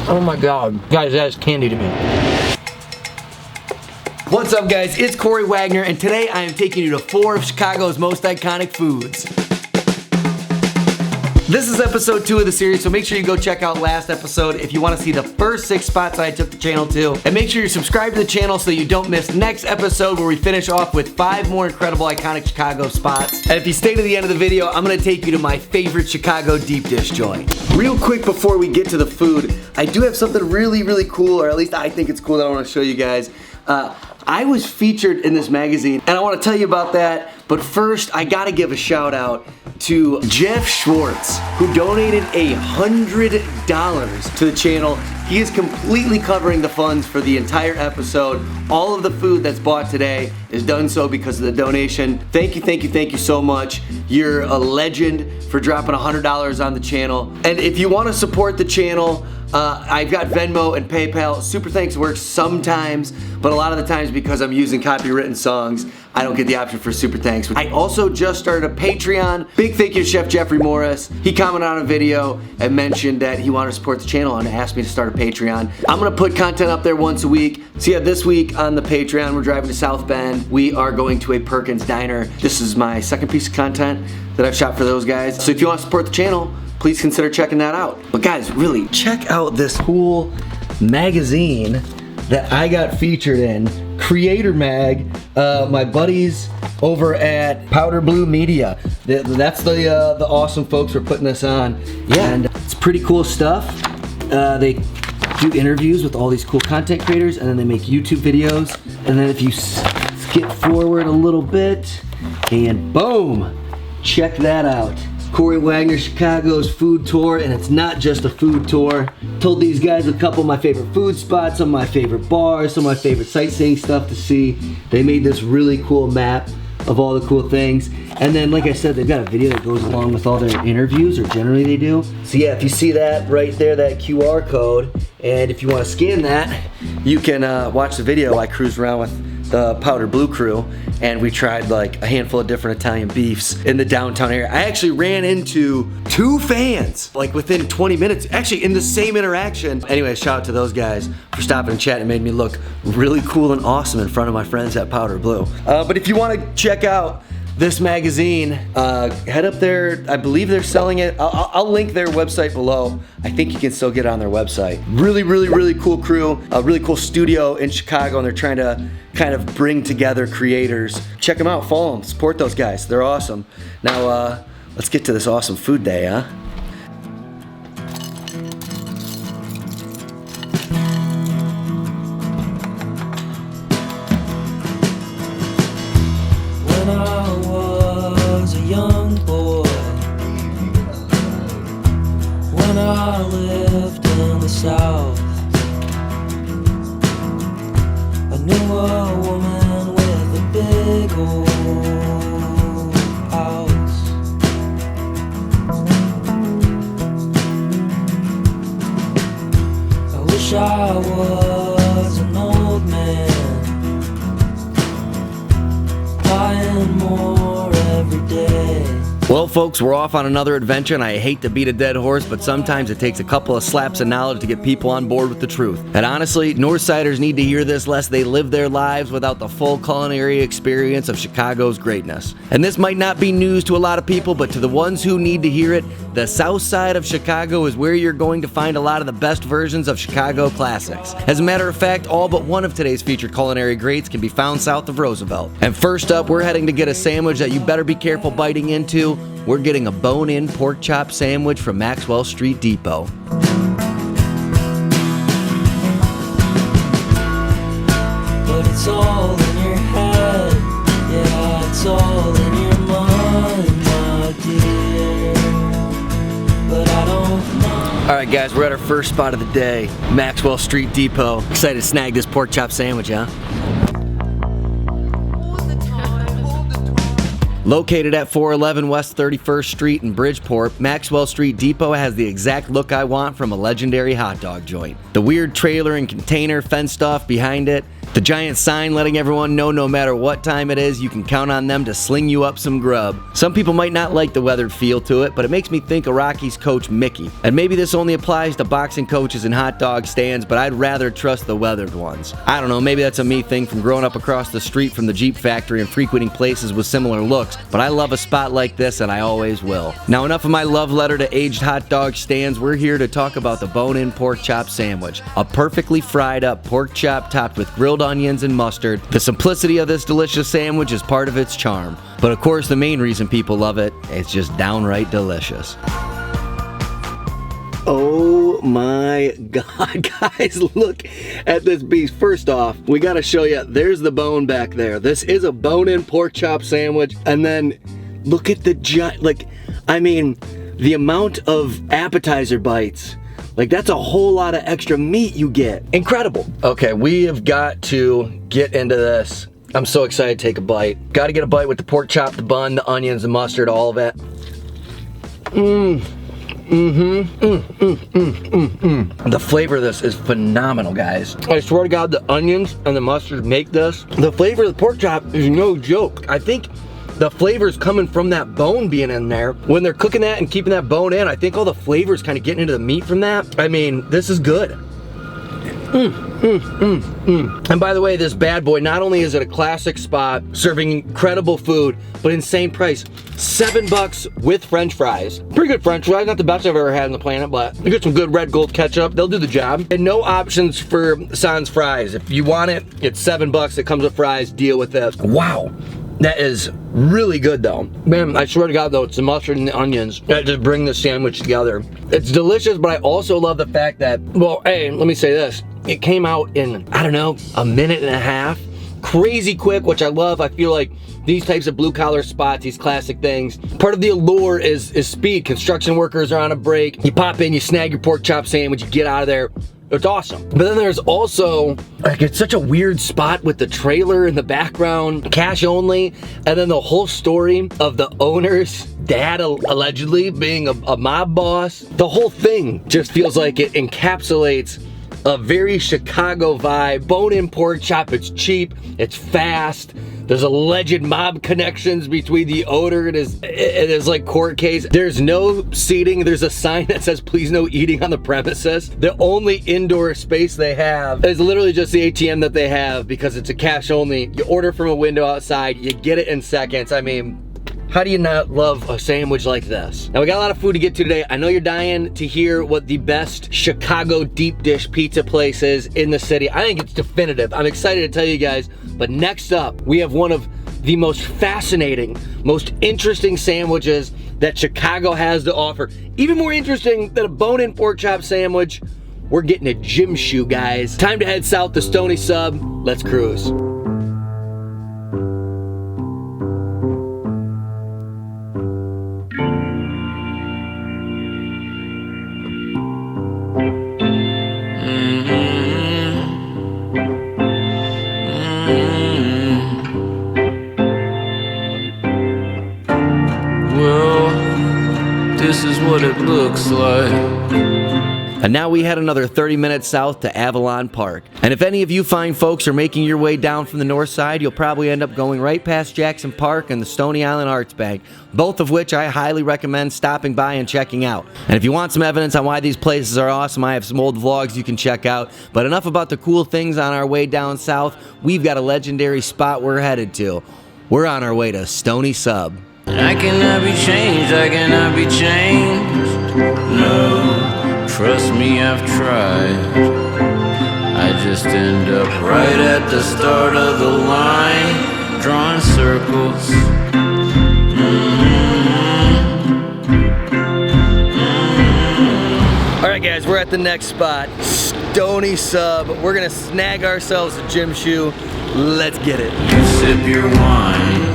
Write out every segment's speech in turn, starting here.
Oh my God, guys, that's candy to me. What's up, guys? It's Corey Wagner, and today I am taking you to 4 of Chicago's most iconic foods. This is episode 2 of the series, so make sure you go check out last episode if you want to see the first 6 spots I took the channel to. And make sure you're subscribed to the channel so you don't miss next episode where we finish off with 5 more incredible iconic Chicago spots. And if you stay to the end of the video, I'm going to take you to my favorite Chicago deep dish joint. Real quick before we get to the food, I do have something really cool, or at least I think it's cool, that I want to show you guys. I was featured in this magazine, and I want to tell you about that, but first I gotta give a shout out to Jeff Schwartz, who donated $100 to the channel. He is completely covering the funds for the entire episode. All of the food that's bought today is done so because of the donation. Thank you so much. You're a legend for dropping $100 on the channel. And if you want to support the channel, I've got Venmo and PayPal. Super Thanks works sometimes, but a lot of the times because I'm using copywritten songs, I don't get the option for Super Thanks. I also just started a Patreon. Big thank you to Chef Jeffrey Morris. He commented on a video and mentioned that he wanted to support the channel and asked me to start a Patreon. I'm gonna put content up there once a week. So yeah, this week on the Patreon, we're driving to South Bend. We are going to a Perkins Diner. This is my second piece of content that I've shot for those guys. So if you want to support the channel, please consider checking that out. But guys, really, check out this cool magazine that I got featured in, Creator Mag, my buddies over at Powder Blue Media. That's the awesome folks for putting this on. Yeah, and it's pretty cool stuff. They do interviews with all these cool content creators, and then they make YouTube videos. And then if you skip forward a little bit, and boom, check that out. Corey Wagner, Chicago's food tour, and it's not just a food tour. Told these guys a couple of my favorite food spots, some of my favorite bars, some of my favorite sightseeing stuff to see. They made this really cool map of all the cool things. And then, like I said, they've got a video that goes along with all their interviews, or generally they do. So yeah, if you see that right there, that QR code, and if you want to scan that, you can watch the video. I cruised around with the Powder Blue crew, and we tried like a handful of different Italian beefs in the downtown area. I actually ran into 2 fans like within 20 minutes, actually in the same interaction. Anyway, shout out to those guys for stopping and chatting. It made me look really cool and awesome in front of my friends at Powder Blue. But if you want to check out this magazine, head up there. I believe they're selling it. I'll link their website below. I think you can still get it on their website. Really cool crew, a really cool studio in Chicago, and they're trying to kind of bring together creators. Check them out, follow them, support those guys. They're awesome. Now, let's get to this awesome food day, huh? When I was a young boy, when I lived in the South, I knew a woman with a big old house. I wish I was an old man, buying more every day. Well, folks, we're off on another adventure, and I hate to beat a dead horse, but sometimes it takes a couple of slaps of knowledge to get people on board with the truth. And honestly, Northsiders need to hear this lest they live their lives without the full culinary experience of Chicago's greatness. And this might not be news to a lot of people, but to the ones who need to hear it, the south side of Chicago is where you're going to find a lot of the best versions of Chicago classics. As a matter of fact, all but one of today's featured culinary greats can be found south of Roosevelt. And first up, we're heading to get a sandwich that you better be careful biting into. We're getting a bone-in pork chop sandwich from Maxwell Street Depot. But it's all in your head, yeah, it's all in your mind, my dear. But I don't mind. All right, guys, we're at our first spot of the day, Maxwell Street Depot. Excited to snag this pork chop sandwich, huh? Located at 411 West 31st Street in Bridgeport, Maxwell Street Depot has the exact look I want from a legendary hot dog joint. The weird trailer and container fenced off behind it The giant sign letting everyone know no matter what time it is, you can count on them to sling you up some grub. Some people might not like the weathered feel to it, but it makes me think of Rocky's coach Mickey. And maybe this only applies to boxing coaches and hot dog stands, but I'd rather trust the weathered ones. I don't know, maybe that's a me thing from growing up across the street from the Jeep factory and frequenting places with similar looks, but I love a spot like this and I always will. Now enough of my love letter to aged hot dog stands. We're here to talk about the bone-in pork chop sandwich. A perfectly fried up pork chop topped with grilled onions and mustard. The simplicity of this delicious sandwich is part of its charm. But of course the main reason people love it, it's just downright delicious. Oh my God, guys, look at this beast. First off, we gotta show you, there's the bone back there. This is a bone-in pork chop sandwich. And then look at the the amount of appetizer bites. Like, that's a whole lot of extra meat you get. Incredible. Okay, we have got to get into this. I'm so excited to take a bite. Got to get a bite with the pork chop, the bun, the onions, the mustard, all of it. The flavor of this is phenomenal, guys. I swear to God, the onions and the mustard make this. The flavor of the pork chop is no joke. I think the flavor's coming from that bone being in there. When they're cooking that and keeping that bone in, I think all the flavor's kind of getting into the meat from that. I mean, this is good. And by the way, this bad boy, not only is it a classic spot serving incredible food, but insane price. $7 with French fries. Pretty good French fries, not the best I've ever had on the planet, but you get some good red gold ketchup, they'll do the job. And no options for sans fries. If you want it, it's $7, it comes with fries, deal with this. Wow. That is really good though. Man, I swear to God though, it's the mustard and the onions that just bring the sandwich together. It's delicious, but I also love the fact that, well, hey, let me say this. It came out in, I don't know, a minute and a half. Crazy quick, which I love. I feel like these types of blue collar spots, these classic things, part of the allure is speed. Construction workers are on a break. You pop in, you snag your pork chop sandwich, you get out of there. It's awesome. But then there's also, like, it's such a weird spot with the trailer in the background, cash only, and then the whole story of the owner's dad allegedly being a mob boss. The whole thing just feels like it encapsulates a very Chicago vibe. Bone-in pork chop, it's cheap, it's fast. There's alleged mob connections between the owner and his like court case. There's no seating. There's a sign that says please no eating on the premises. The only indoor space they have is literally just the ATM that they have because it's a cash only. You order from a window outside, you get it in seconds. I mean, how do you not love a sandwich like this? Now we got a lot of food to get to today. I know you're dying to hear what the best Chicago deep dish pizza place is in the city. I think it's definitive. I'm excited to tell you guys. But next up, we have one of the most fascinating, most interesting sandwiches that Chicago has to offer. Even more interesting than a bone-in pork chop sandwich, we're getting a gym shoe, guys. Time to head south to Stony Sub. Let's cruise. This is what it looks like. And now we head another 30 minutes south to Avalon Park. And if any of you fine folks are making your way down from the north side, you'll probably end up going right past Jackson Park and the Stony Island Arts Bank, both of which I highly recommend stopping by and checking out. And if you want some evidence on why these places are awesome, I have some old vlogs you can check out. But enough about the cool things on our way down south. We've got a legendary spot we're headed to. We're on our way to Stony Sub. I cannot be changed, I cannot be changed. No, trust me, I've tried. I just end up right at the start of the line, drawing circles. Alright guys, we're at the next spot, Stony Sub. We're gonna snag ourselves a gym shoe. Let's get it. You sip your wine.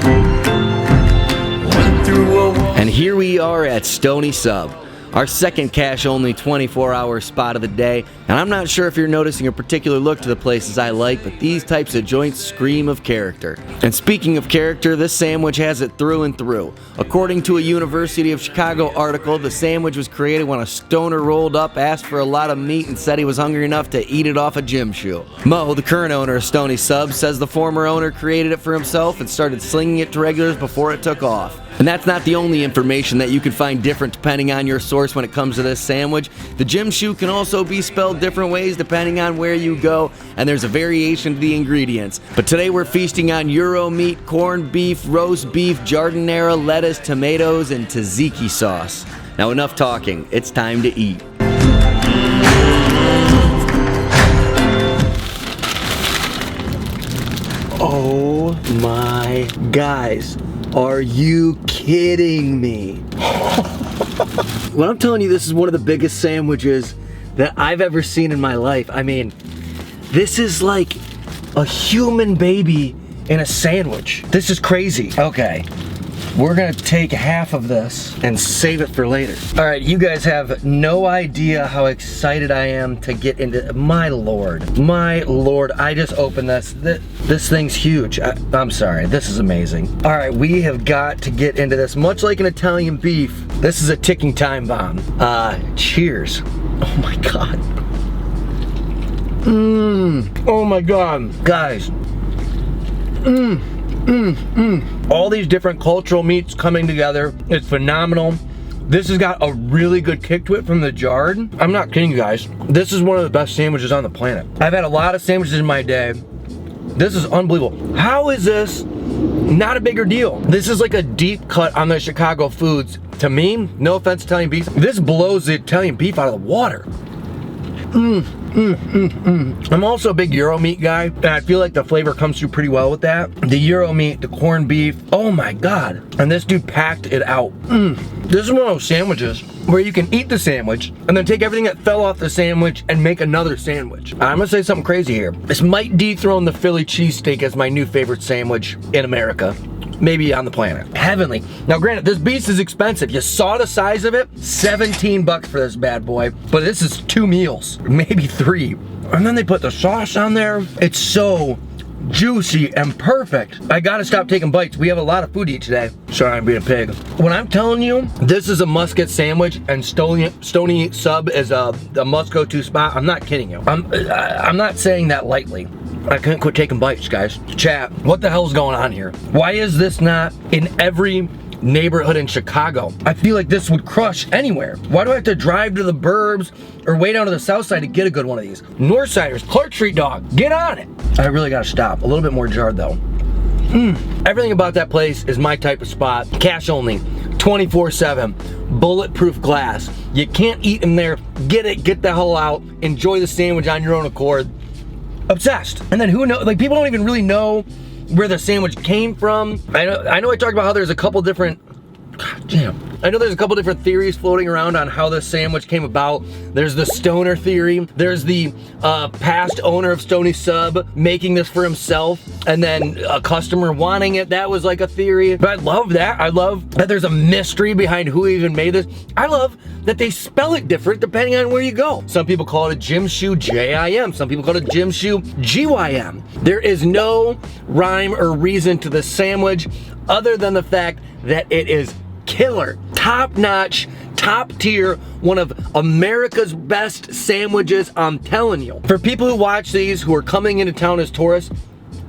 And here we are at Stony Sub. our second cash-only 24-hour spot of the day. And I'm not sure if you're noticing a particular look to the places I like, but these types of joints scream of character. And speaking of character, this sandwich has it through and through. According to a University of Chicago article, the sandwich was created when a stoner rolled up, asked for a lot of meat, and said he was hungry enough to eat it off a gym shoe. Mo, the current owner of Stony Sub, says the former owner created it for himself and started slinging it to regulars before it took off. And that's not the only information that you can find different depending on your source when it comes to this sandwich. The gym shoe can also be spelled different ways depending on where you go, and there's a variation to the ingredients. But today we're feasting on Euro meat, corned beef, roast beef, giardiniera, lettuce, tomatoes, and tzatziki sauce. Now enough talking, it's time to eat. Oh my guys. Are you kidding me? When I'm telling you this is one of the biggest sandwiches that I've ever seen in my life, I mean, this is like a human baby in a sandwich. This is crazy. Okay, we're gonna take half of this and save it for later. All right, you guys have no idea how excited I am to get into, my lord, I just opened this. This thing's huge. I'm sorry, this is amazing. All right, we have got to get into this. Much like an Italian beef, this is a ticking time bomb. Cheers. Oh my God. Oh my God, guys. All these different cultural meats coming together. It's phenomenal. This has got a really good kick to it from the jarred. I'm not kidding you guys. This is one of the best sandwiches on the planet. I've had a lot of sandwiches in my day. This is unbelievable. How is this not a bigger deal? This is like a deep cut on the Chicago foods. To me, no offense Italian beef, this blows the Italian beef out of the water. I'm also a big Euro meat guy, and I feel like the flavor comes through pretty well with that. The Euro meat, the corned beef, oh my God. And this dude packed it out. This is one of those sandwiches where you can eat the sandwich and then take everything that fell off the sandwich and make another sandwich. I'm gonna say something crazy here. This might dethrone the Philly cheesesteak as my new favorite sandwich in America. Maybe on the planet. Heavenly. Now granted, this beast is expensive. You saw the size of it? 17 bucks for this bad boy. But this is 2 meals, maybe 3. And then they put the sauce on there. It's so juicy and perfect. I gotta stop taking bites. We have a lot of food to eat today. Sorry, I'm being a pig. When I'm telling you, this is a must-get sandwich and Stony Sub is a must-go-to spot, I'm not kidding you. I'm not saying that lightly. I couldn't quit taking bites, guys. Chat, what the hell's going on here? Why is this not in every neighborhood in Chicago? I feel like this would crush anywhere. Why do I have to drive to the burbs or way down to the south side to get a good one of these? Northsiders, Clark Street dog, get on it. I really gotta stop. A little bit more jarred though. Everything about that place is my type of spot. Cash only, 24/7, bulletproof glass. You can't eat in there. Get it, get the hell out. Enjoy the sandwich on your own accord. Obsessed. And then who knows, like people don't even really know where the sandwich came from. I know I talked about how there's a couple different, God damn. I know there's a couple different theories floating around on how this sandwich came about. There's the stoner theory. There's the past owner of Stony Sub making this for himself and then a customer wanting it. That was like a theory. But I love that. I love that there's a mystery behind who even made this. I love that they spell it different depending on where you go. Some people call it a gym shoe, J-I-M. Some people call it a gym shoe, G-Y-M. There is no rhyme or reason to the sandwich other than the fact that it is killer, top notch, top tier, one of America's best sandwiches, I'm telling you. For people who watch these who are coming into town as tourists,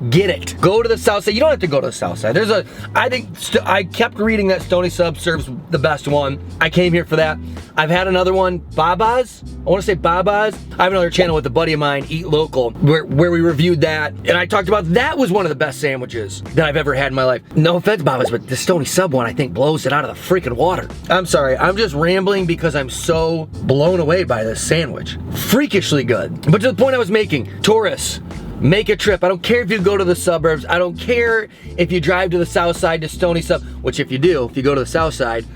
get it. Go to the south side. You don't have to go to the south side. There's I kept reading that Stony Sub serves the best one. I came here for that. I've had another one, Baba's. I want to say Baba's. I have another channel with a buddy of mine, Eat Local, where we reviewed that. And I talked about that was one of the best sandwiches that I've ever had in my life. No offense, Baba's, but the Stony Sub one, I think, blows it out of the freaking water. I'm sorry. I'm just rambling because I'm so blown away by this sandwich. Freakishly good. But to the point I was making, tourists, make a trip. I don't care if you go to the suburbs. I don't care if you drive to the south side to Stony Sub, which if you do, if you go to the south side,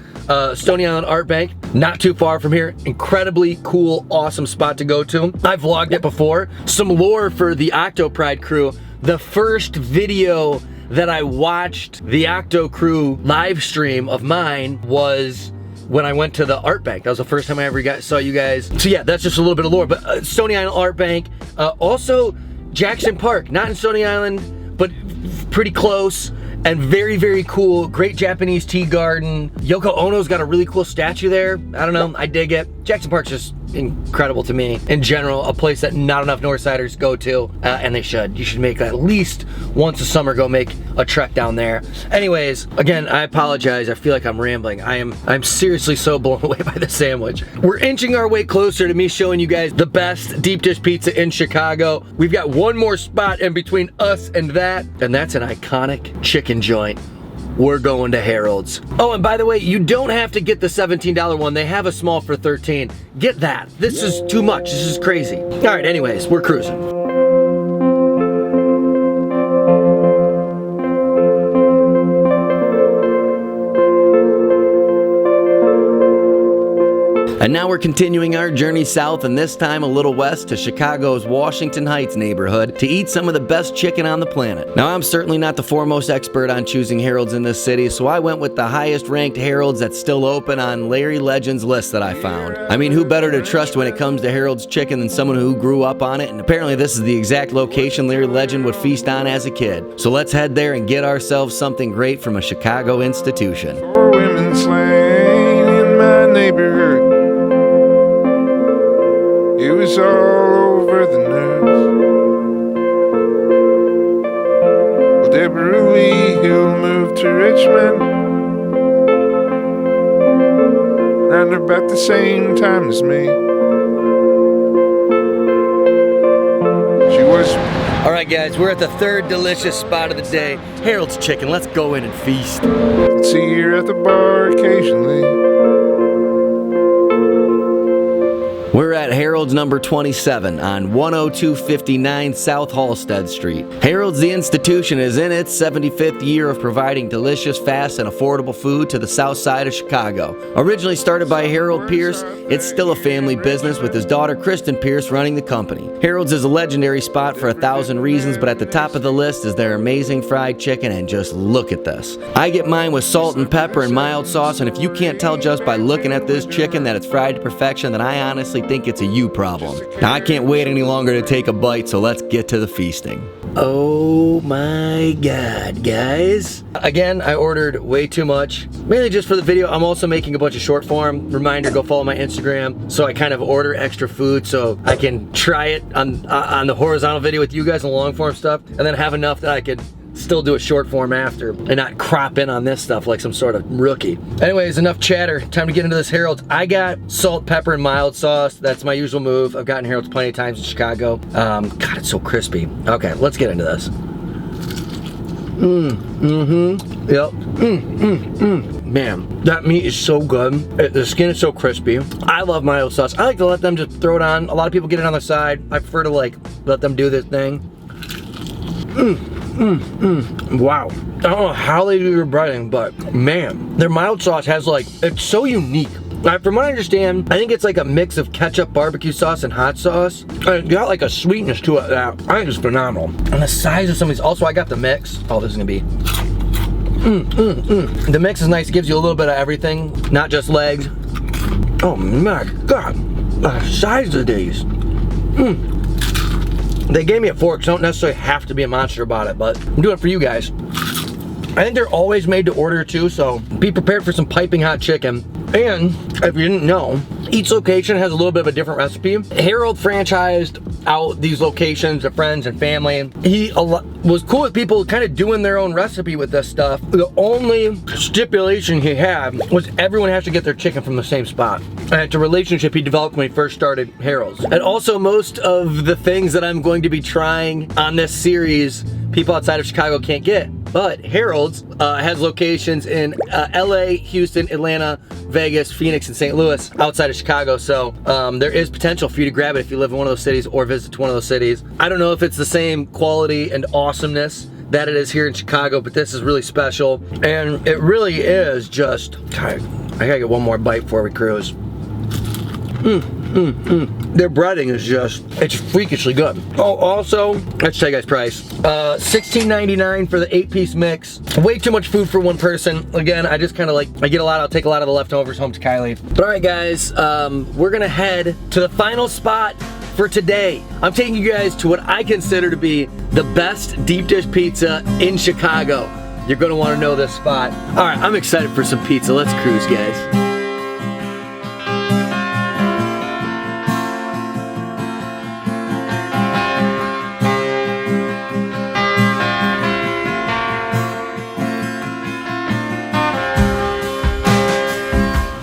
Stony Island Art Bank, not too far from here. Incredibly cool, awesome spot to go to. I've vlogged it before. Some lore for the Octo Pride crew. The first video that I watched the Octo crew live stream of mine was when I went to the art bank. That was the first time I ever saw you guys. So yeah, that's just a little bit of lore. But Stony Island Art Bank, also Jackson Park, not in Stony Island, but pretty close. And very, very cool. Great Japanese tea garden. Yoko Ono's got a really cool statue there. I don't know, I dig it. Jackson Park's just incredible to me. In general, a place that not enough Northsiders go to, and they should. You should make at least once a summer go make a trek down there. Anyways, again, I apologize. I feel like I'm rambling. I'm seriously so blown away by the sandwich. We're inching our way closer to me showing you guys the best deep dish pizza in Chicago. We've got one more spot in between us and that's an iconic chicken joint. We're going to Harold's. Oh, and by the way, you don't have to get the $17 one. They have a small for $13. Get that. This is too much. This is crazy. All right, anyways, we're cruising. And now we're continuing our journey south, and this time a little west to Chicago's Washington Heights neighborhood to eat some of the best chicken on the planet. Now, I'm certainly not the foremost expert on choosing Harold's in this city, so I went with the highest ranked Harold's that's still open on Larry Legend's list that I found. I mean, who better to trust when it comes to Harold's chicken than someone who grew up on it? And apparently this is the exact location Larry Legend would feast on as a kid. So let's head there and get ourselves something great from a Chicago institution. 4 women slain in my neighborhood. It was all over the news. Well, Deborah Lee Hill moved to Richmond around about the same time as me. She was. All right, guys, we're at the third delicious spot of the day, Harold's Chicken. Let's go in and feast. See her at the bar occasionally. We're at Harold's number 27 on 10259 South Halstead Street. Harold's the institution is in its 75th year of providing delicious, fast, and affordable food to the south side of Chicago. Originally started by Harold Pierce, it's still a family business with his daughter Kristen Pierce running the company. Harold's is a legendary spot for 1,000 reasons, but at the top of the list is their amazing fried chicken, and just look at this. I get mine with salt and pepper and mild sauce, and if you can't tell just by looking at this chicken that it's fried to perfection, then I honestly think it's a you problem. Now I can't wait any longer to take a bite, so let's get to the feasting. Oh my god, guys. Again, I ordered way too much, mainly just for the video. I'm also making a bunch of short form. Reminder, go follow my Instagram. So I kind of order extra food so I can try it on the horizontal video with you guys and long form stuff, and then have enough that I could still do a short form after and not crop in on this stuff like some sort of rookie. Anyways, enough chatter. Time to get into this Harold's. I got salt, pepper, and mild sauce. That's my usual move. I've gotten Harold's plenty of times in Chicago. God, it's so crispy. Okay, let's get into this. Yep. Man, that meat is so good. The skin is so crispy. I love mild sauce. I like to let them just throw it on. A lot of people get it on the side. I prefer to like let them do this thing. Wow. I don't know how they do your breading, but man, their mild sauce has like, it's so unique. From what I understand, I think it's like a mix of ketchup, barbecue sauce, and hot sauce. And it's got like a sweetness to it that I think is phenomenal. And the size of some of these, also I got the mix. Oh, this is gonna be. The mix is nice, it gives you a little bit of everything, not just legs. Oh my God, the size of these. They gave me a fork, so I don't necessarily have to be a monster about it, but I'm doing it for you guys. I think they're always made to order too, so be prepared for some piping hot chicken. And if you didn't know, each location has a little bit of a different recipe. Harold franchised out these locations to friends and family. He was cool with people kind of doing their own recipe with this stuff. The only stipulation he had was everyone has to get their chicken from the same spot. And it's a relationship he developed when he first started Harold's. And also most of the things that I'm going to be trying on this series, people outside of Chicago can't get. But Harold's has locations in LA, Houston, Atlanta, Vegas, Phoenix, and St. Louis outside of Chicago. So there is potential for you to grab it if you live in one of those cities or visit one of those cities. I don't know if it's the same quality and awesomeness that it is here in Chicago, but this is really special. And it really is just, God, I gotta get one more bite before we cruise. Their breading is just, it's freakishly good. Oh, also, let's tell you guys price. $16.99 for the 8-piece mix. Way too much food for one person. Again, I just kind of like, I get a lot, I'll take a lot of the leftovers home to Kylie. But all right, guys, we're gonna head to the final spot for today. I'm taking you guys to what I consider to be the best deep dish pizza in Chicago. You're gonna wanna know this spot. All right, I'm excited for some pizza. Let's cruise, guys.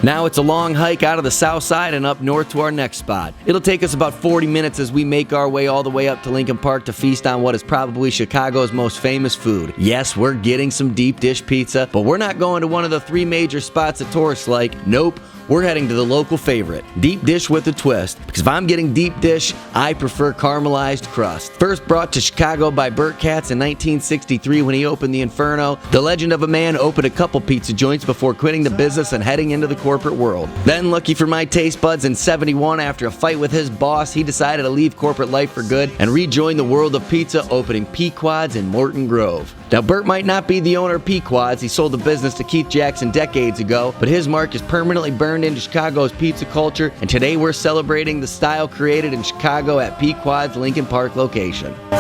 Now it's a long hike out of the south side and up north to our next spot. It'll take us about 40 minutes as we make our way all the way up to Lincoln Park to feast on what is probably Chicago's most famous food. Yes, we're getting some deep dish pizza, but we're not going to one of the 3 major spots that tourists like. Nope. We're heading to the local favorite, deep dish with a twist. Because if I'm getting deep dish, I prefer caramelized crust. First brought to Chicago by Burt Katz in 1963 when he opened the Inferno, the legend of a man opened a couple pizza joints before quitting the business and heading into the corporate world. Then, lucky for my taste buds, in '71, after a fight with his boss, he decided to leave corporate life for good and rejoin the world of pizza, opening Pequod's in Morton Grove. Now, Burt might not be the owner of Pequod's. He sold the business to Keith Jackson decades ago, but his mark is permanently burned into Chicago's pizza culture, and today we're celebrating the style created in Chicago at Pequod's Lincoln Park location. All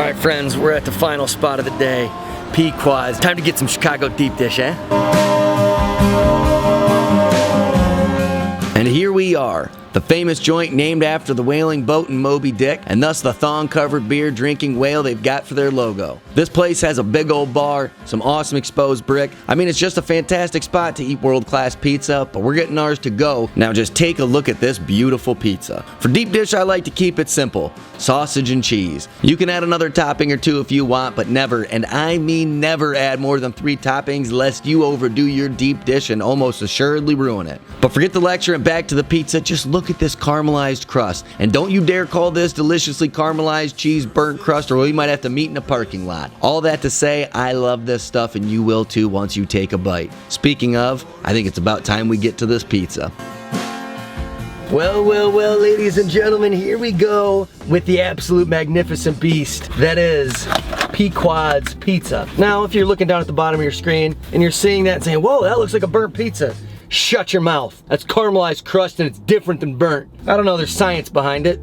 right, friends, we're at the final spot of the day, Pequod's. Time to get some Chicago deep dish, eh? And here we are, the famous joint named after the whaling boat in Moby Dick, and thus the thong-covered beer-drinking whale they've got for their logo. This place has a big old bar, some awesome exposed brick. I mean, it's just a fantastic spot to eat world-class pizza, but we're getting ours to go. Now just take a look at this beautiful pizza. For deep dish, I like to keep it simple. Sausage and cheese. You can add another topping or two if you want, but never, and I mean never, add more than 3 toppings lest you overdo your deep dish and almost assuredly ruin it. But forget the lecture and back to the pizza. Just look at this caramelized crust. And don't you dare call this deliciously caramelized cheese burnt crust, or we might have to meet in a parking lot. All that to say, I love this stuff, and you will too once you take a bite. Speaking of, I think it's about time we get to this pizza. Well, ladies and gentlemen, here we go with the absolute magnificent beast that is Pequod's Pizza. Now, if you're looking down at the bottom of your screen and you're seeing that and saying, whoa, that looks like a burnt pizza, shut your mouth. That's caramelized crust and it's different than burnt. I don't know, there's science behind it.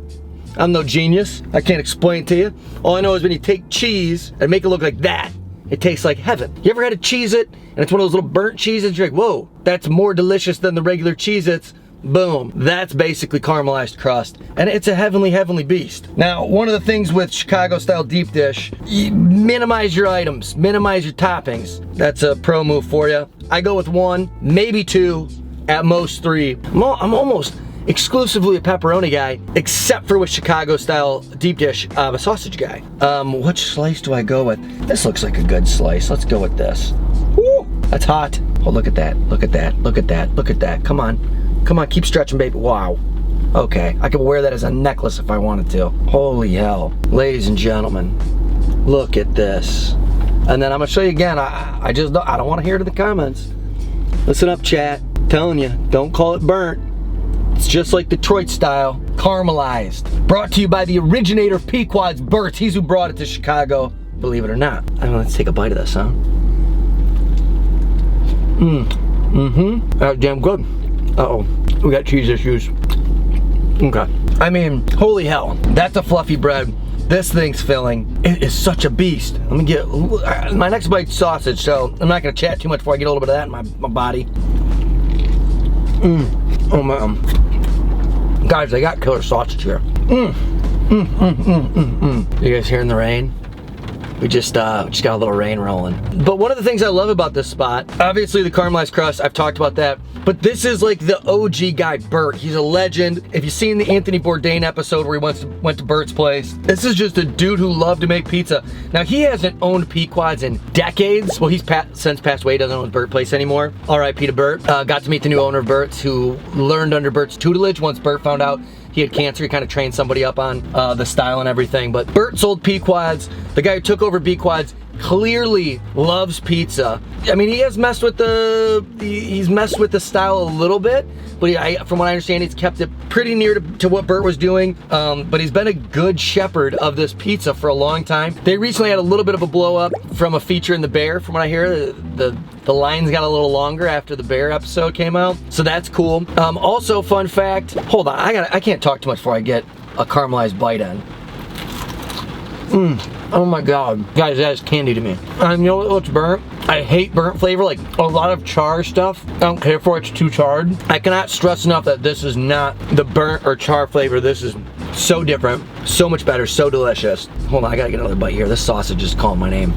I'm no genius. I can't explain it to you. All I know is when you take cheese and make it look like that, it tastes like heaven. You ever had a Cheez-It and it's one of those little burnt cheeses? You're like, whoa, that's more delicious than the regular Cheez-Its. Boom. That's basically caramelized crust. And it's a heavenly, heavenly beast. Now, one of the things with Chicago-style deep dish, you minimize your items, minimize your toppings. That's a pro move for you. I go with 1, maybe 2, at most 3. I'm almost exclusively a pepperoni guy, except for with Chicago-style deep dish, I'm a sausage guy. Which slice do I go with? This looks like a good slice. Let's go with this. Woo! That's hot. Oh, look at that. Look at that. Look at that. Look at that. Come on. Come on, keep stretching, baby. Wow. Okay, I could wear that as a necklace if I wanted to. Holy hell. Ladies and gentlemen, look at this. And then I'm gonna show you again. I don't want to hear it in the comments. Listen up, chat. I'm telling you, don't call it burnt. It's just like Detroit style, caramelized. Brought to you by the originator of Pequod's, Burt. He's who brought it to Chicago, believe it or not. I mean, let's take a bite of this, huh? That's damn good. Uh-oh, we got cheese issues. Okay. I mean, holy hell, that's a fluffy bread. This thing's filling. It is such a beast. Let me get, my next bite's sausage, so I'm not gonna chat too much before I get a little bit of that in my body. Oh man. Guys, they got killer sausage here. You guys hearing the rain? We just got a little rain rolling. But one of the things I love about this spot, obviously the caramelized crust, I've talked about that, but this is like the OG guy, Burt. He's a legend. If you've seen the Anthony Bourdain episode where he went to Burt's place, this is just a dude who loved to make pizza. Now, he hasn't owned Pequod's in decades. Well, he's since passed away, doesn't own Burt's place anymore. R.I.P. to Burt. Got to meet the new owner of Burt's, who learned under Burt's tutelage once Burt found out he had cancer. He kind of trained somebody up on the style and everything. But Burt sold Pequod's. The guy who took over Pequod's clearly loves pizza. I mean, he has messed with he's messed with the style a little bit, but from what I understand, he's kept it pretty near to what Bert was doing. But he's been a good shepherd of this pizza for a long time. They recently had a little bit of a blow up from a feature in The Bear. From what I hear, the lines got a little longer after the Bear episode came out, so that's cool. Also, fun fact. Hold on, I can't talk too much before I get a caramelized bite in. Oh my god, guys, that is candy to me. You know what's burnt? I hate burnt flavor, like a lot of char stuff. I don't care for it, it's too charred. I cannot stress enough that this is not the burnt or char flavor. This is so different, so much better, so delicious. Hold on, I gotta get another bite here. This sausage is calling my name.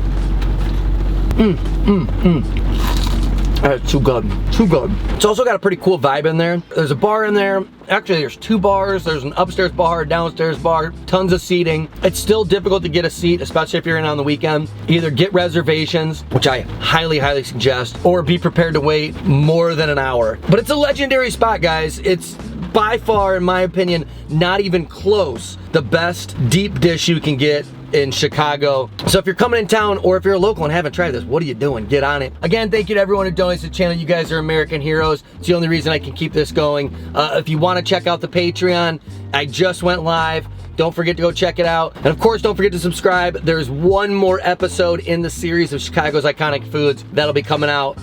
That's too good, too good. It's also got a pretty cool vibe in there. There's a bar in there. Actually, there's 2 bars. There's an upstairs bar, a downstairs bar, tons of seating. It's still difficult to get a seat, especially if you're in on the weekend. Either get reservations, which I highly, highly suggest, or be prepared to wait more than an hour. But it's a legendary spot, guys. It's by far, in my opinion, not even close, the best deep dish you can get in Chicago. So if you're coming in town, or if you're a local and haven't tried this, what are you doing? Get on it. Again, thank you to everyone who donates to the channel. You guys are American heroes. It's the only reason I can keep this going. If you want to check out the Patreon, I just went live. Don't forget to go check it out. And of course, don't forget to subscribe. There's one more episode in the series of Chicago's Iconic Foods that'll be coming out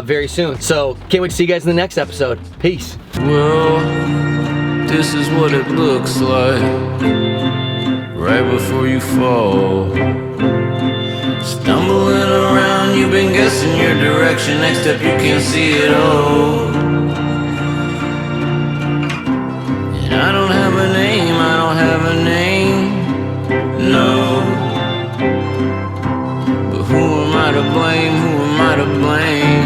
very soon. So can't wait to see you guys in the next episode. Peace. Well, this is what it looks like right before you fall. Stumbling around, you've been guessing your direction. Next up, you can't see it all. And I don't have a name, I don't have a name, no. But who am I to blame, who am I to blame?